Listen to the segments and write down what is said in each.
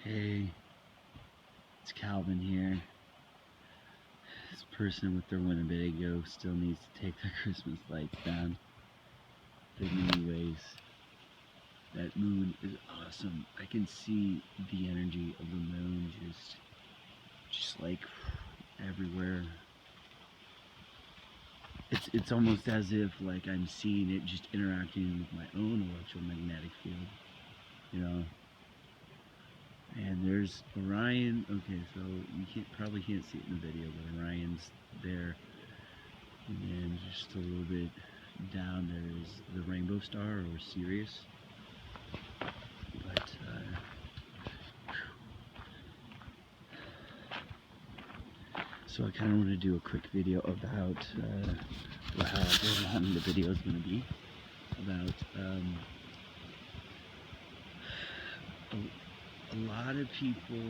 Hey, it's Calvin here. This person with their Winnebago still needs to take their Christmas lights down. But anyways, that moon is awesome. I can see the energy of the moon just like everywhere. It's almost as if like I'm seeing it just interacting with my own electromagnetic field, you know. And there's Orion. Okay, so you probably can't see it in the video, but Orion's there. And then just a little bit down there is the Rainbow Star, or Sirius. But so I kind of want to do a quick video about how long the video is going to be. About a lot of people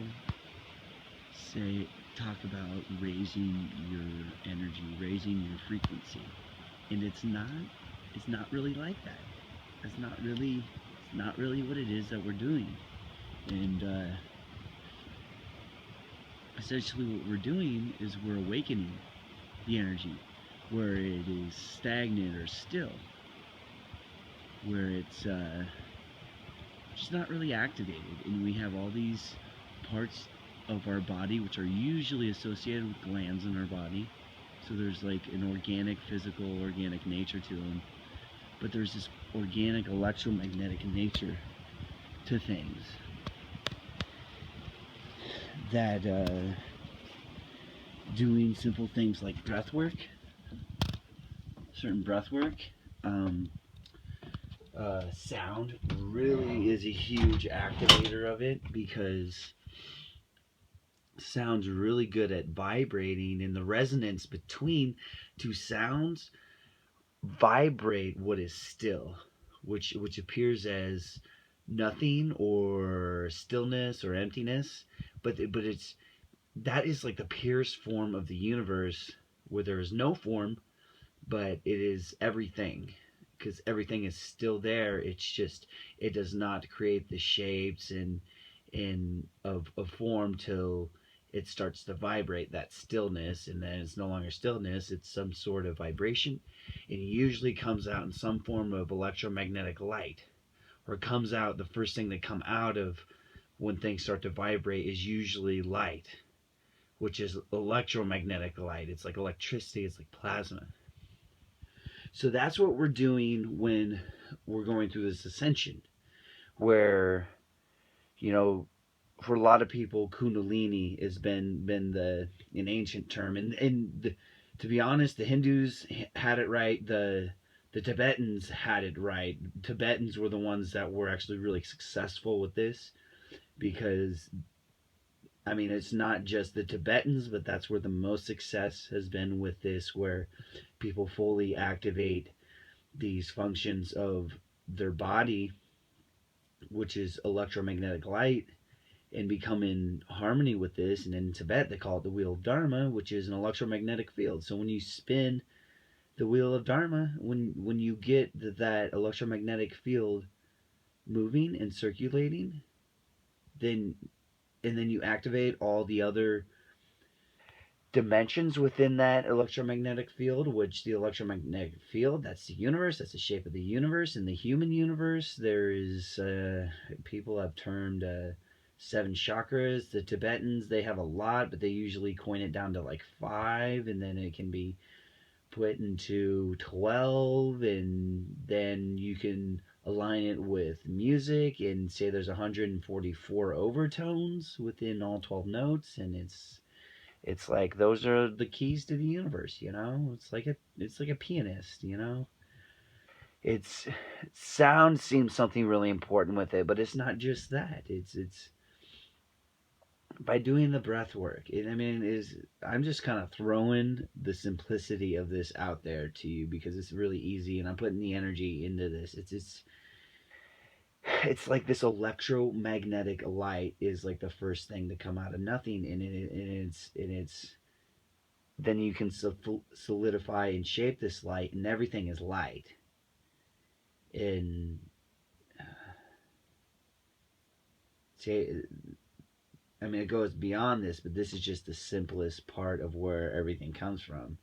talk about raising your energy, raising your frequency, and it's not really like that. It's not really what it is that we're doing. And essentially what we're doing is we're awakening the energy where it is stagnant or still, where it's just not really activated. And we have all these parts of our body which are usually associated with glands in our body. So there's like an organic, physical, organic nature to them. But there's this organic, electromagnetic nature to things that doing simple things like breath work, certain breath work, sound really is a huge activator of it, because sound's really good at vibrating, and the resonance between two sounds vibrate what is still, which appears as nothing or stillness or emptiness, but it's that is like the purest form of the universe, where there is no form, but it is everything, because everything is still there. It's just it does not create the shapes and of form till it starts to vibrate, that stillness, and then it's no longer stillness, it's some sort of vibration. It usually comes out in some form of electromagnetic light, or it comes out, the first thing that come out of when things start to vibrate is usually light, which is electromagnetic light. It's like electricity, it's like plasma. So that's what we're doing when we're going through this ascension, where, you know, for a lot of people, Kundalini has been an ancient term, and to be honest, the Hindus had it right. The Tibetans had it right. Tibetans were the ones that were actually really successful with this, because I mean, it's not just the Tibetans, but that's where the most success has been with this, where people fully activate these functions of their body, which is electromagnetic light, and become in harmony with this. And in Tibet, they call it the wheel of Dharma, which is an electromagnetic field. So when you spin the wheel of Dharma, when you get that electromagnetic field moving and circulating, then you activate all the other dimensions within that electromagnetic field, which the electromagnetic field, that's the universe, that's the shape of the universe. In the human universe, there is people have termed 7 chakras. The Tibetans, they have a lot, but they usually coin it down to like 5, and then it can be put into 12, and then you can align it with music and say there's 144 overtones within all 12 notes, and it's like those are the keys to the universe, you know? It's like a pianist, you know? It's sound seems something really important with it, but it's not just that. It's by doing the breath work. I mean, is I'm just kind of throwing the simplicity of this out there to you, because it's really easy, and I'm putting the energy into this. It's like this electromagnetic light is like the first thing to come out of nothing, and it's then you can solidify and shape this light, and everything is light. And say I mean, it goes beyond this, but this is just the simplest part of where everything comes from.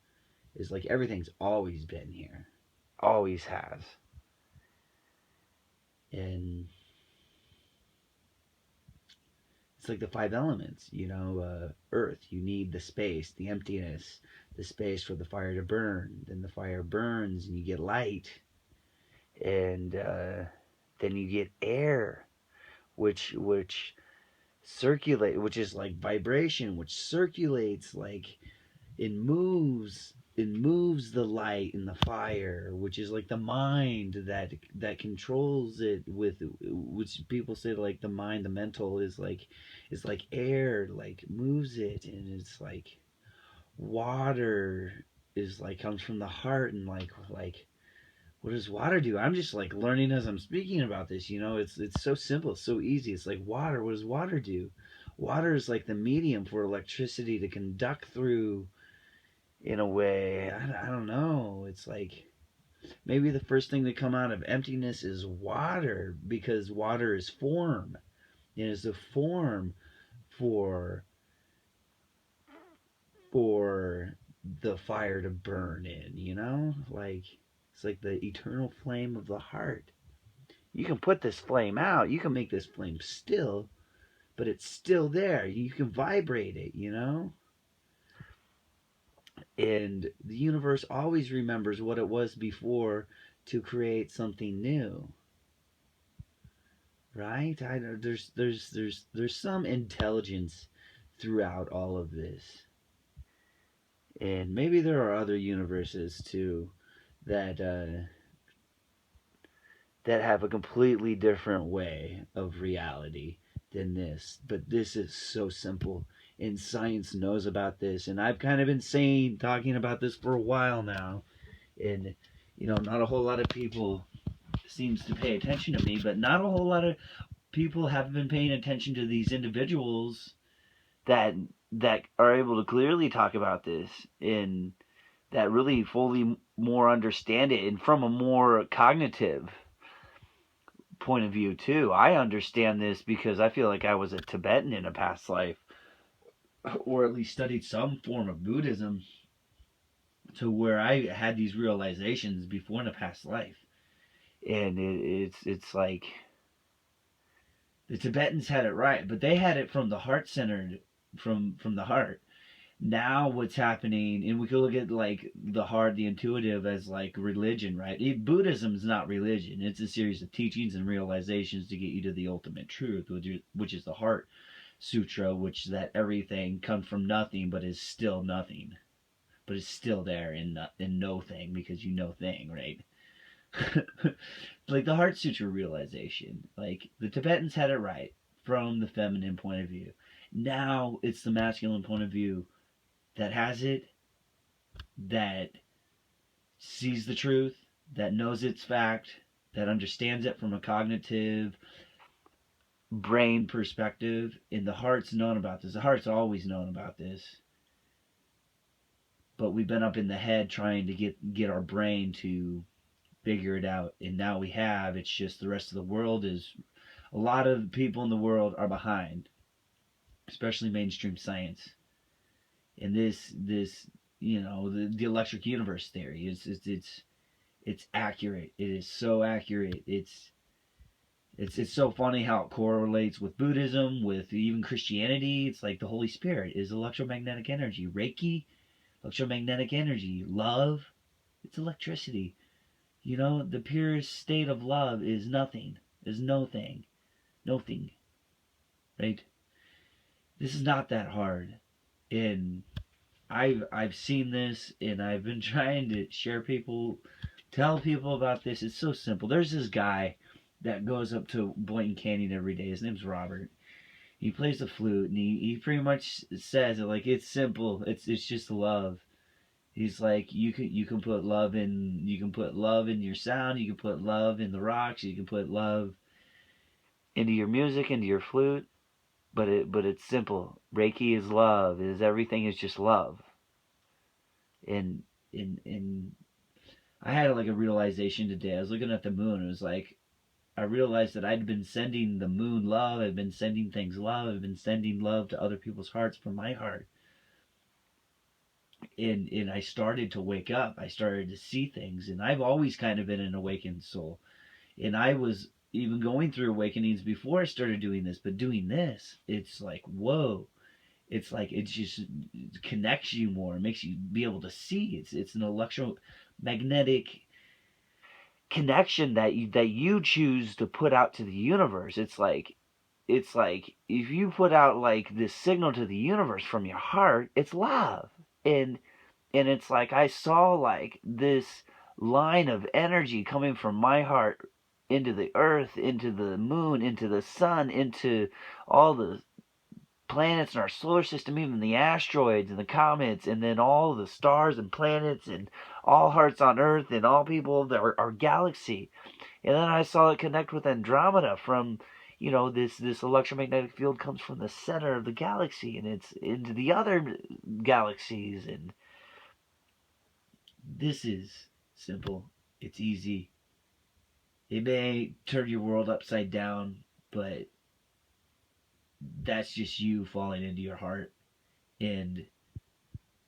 Is like everything's always been here, always has, and it's like the five elements. Earth. You need the space, the emptiness, the space for the fire to burn. Then the fire burns, and you get light, and then you get air, which circulate, which is like vibration, which circulates like it moves the light in the fire, which is like the mind that controls it, with which people say like the mind, the mental is like air, like moves it. And it's like water is like comes from the heart. And like what does water do? I'm just like learning as I'm speaking about this. It's so simple, it's so easy. It's like water. What does water do? Water is like the medium for electricity to conduct through, in a way. I don't know. It's like maybe the first thing to come out of emptiness is water, because water is form. It is a form for for the fire to burn in. Like it's like the eternal flame of the heart. You can put this flame out, you can make this flame still, but it's still there. You can vibrate it. And the universe always remembers what it was before to create something new, right? I know there's some intelligence throughout all of this. And maybe there are other universes too that that have a completely different way of reality than this. But this is so simple, and science knows about this. And I've kind of been talking about this for a while now. And not a whole lot of people seems to pay attention to me, but not a whole lot of people have been paying attention to these individuals that that are able to clearly talk about this, and that really fully more understand it, and from a more cognitive point of view too. I understand this because I feel like I was a Tibetan in a past life, or at least studied some form of Buddhism, to where I had these realizations before in a past life. And it's like the Tibetans had it right, but they had it from the heart centered, from the heart. Now what's happening, and we could look at like the heart, the intuitive, as like religion, right? Buddhism is not religion. It's a series of teachings and realizations to get you to the ultimate truth, which is the heart sutra, which is that everything comes from nothing, but is still nothing, but it's still there in no thing, because you know thing, right? Like the heart sutra realization, like the Tibetans had it right from the feminine point of view. Now it's the masculine point of view that has it, that sees the truth, that knows its fact, that understands it from a cognitive brain perspective. And the heart's known about this. The heart's always known about this. But we've been up in the head trying to get our brain to figure it out. And now we have. It's just the rest of the world is, a lot of people in the world are behind, especially mainstream science. And this the electric universe theory it's accurate. It is so accurate. It's so funny how it correlates with Buddhism, with even Christianity. It's like the Holy Spirit is electromagnetic energy. Reiki, electromagnetic energy. Love, it's electricity. The purest state of love is nothing. Is no thing. Nothing. Right? This is not that hard. And I've seen this, and I've been trying to tell people about this. It's so simple. There's this guy that goes up to Boynton Canyon every day. His name's Robert. He plays the flute, and he pretty much says it like it's simple. It's just love. He's like, you can put love in your sound. You can put love in the rocks. You can put love into your music, into your flute. But it's simple. Reiki is love. Is everything is just love. And I had like a realization today. I was looking at the moon. It was like I realized that I'd been sending the moon love, I've been sending things love, I've been sending love to other people's hearts from my heart. And I started to wake up. I started to see things, and I've always kind of been an awakened soul. And I was even going through awakenings before I started doing this, but doing this, it's like whoa. It's like it just connects you more, it makes you be able to see. It's an electromagnetic connection that you choose to put out to the universe. It's like if you put out like this signal to the universe from your heart, it's love. And it's like I saw like this line of energy coming from my heart into the earth, into the moon, into the sun, into all the planets in our solar system, even the asteroids and the comets, and then all the stars and planets, and all hearts on earth, and all people of our galaxy. And then I saw it connect with Andromeda from, this electromagnetic field comes from the center of the galaxy, and it's into the other galaxies. And this is simple. It's easy. It may turn your world upside down, but that's just you falling into your heart. And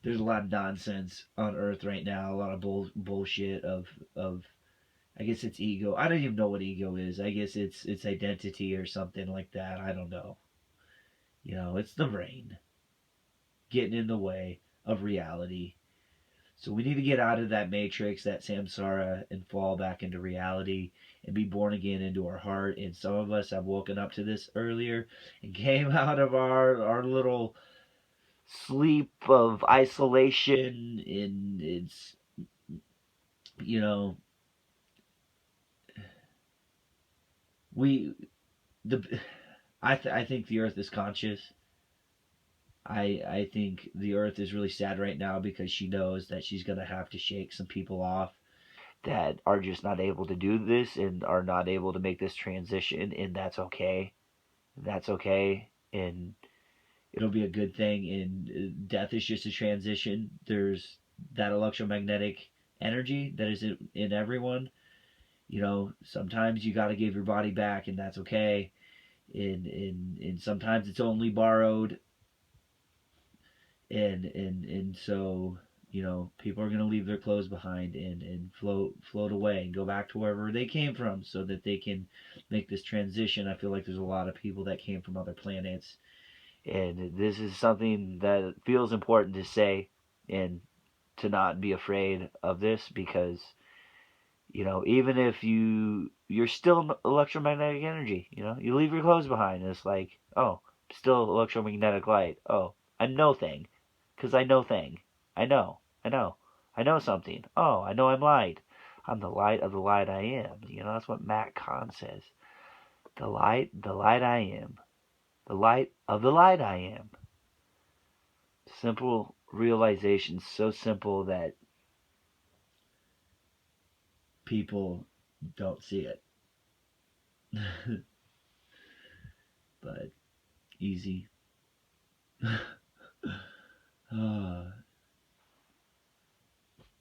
there's a lot of nonsense on Earth right now. A lot of bullshit of I guess it's ego. I don't even know what ego is. I guess it's identity or something like that. I don't know. It's the brain getting in the way of reality. So we need to get out of that matrix, that samsara, and fall back into reality and be born again into our heart. And some of us have woken up to this earlier and came out of our little sleep of isolation. And it's, you know, we the I think the earth is conscious. I think the earth is really sad right now because she knows that she's gonna have to shake some people off that are just not able to do this and are not able to make this transition, and that's okay. That's okay, and it'll be a good thing. And death is just a transition. There's that electromagnetic energy that is in everyone. Sometimes you got to give your body back, and that's okay. And sometimes it's only borrowed, and so people are going to leave their clothes behind and float away and go back to wherever they came from so that they can make this transition. I feel like there's a lot of people that came from other planets, and this is something that feels important to say and to not be afraid of this, because even if you're still electromagnetic energy. You leave your clothes behind, and it's like, oh, still electromagnetic light. Oh, I know thing, because I know thing. I know something. Oh, I know I'm light. I'm the light of the light I am. That's what Matt Kahn says. The light I am. The light of the light I am. Simple realization, so simple that people don't see it. But easy. uh,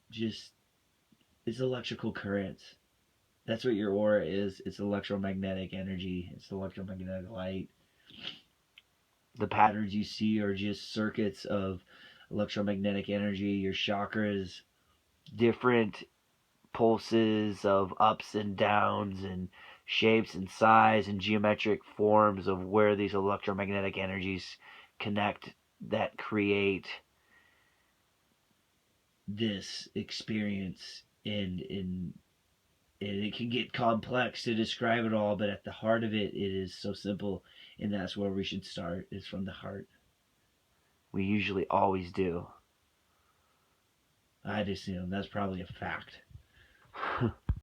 just it's electrical currents. That's what your aura is. It's electromagnetic energy. It's electromagnetic light. The patterns you see are just circuits of electromagnetic energy. Your chakras, different pulses of ups and downs and shapes and size and geometric forms of where these electromagnetic energies connect, that create this experience. And it can get complex to describe it all, but at the heart of it, it is so simple, and that's where we should start, is from the heart. We usually always do. I'd assume that's probably a fact.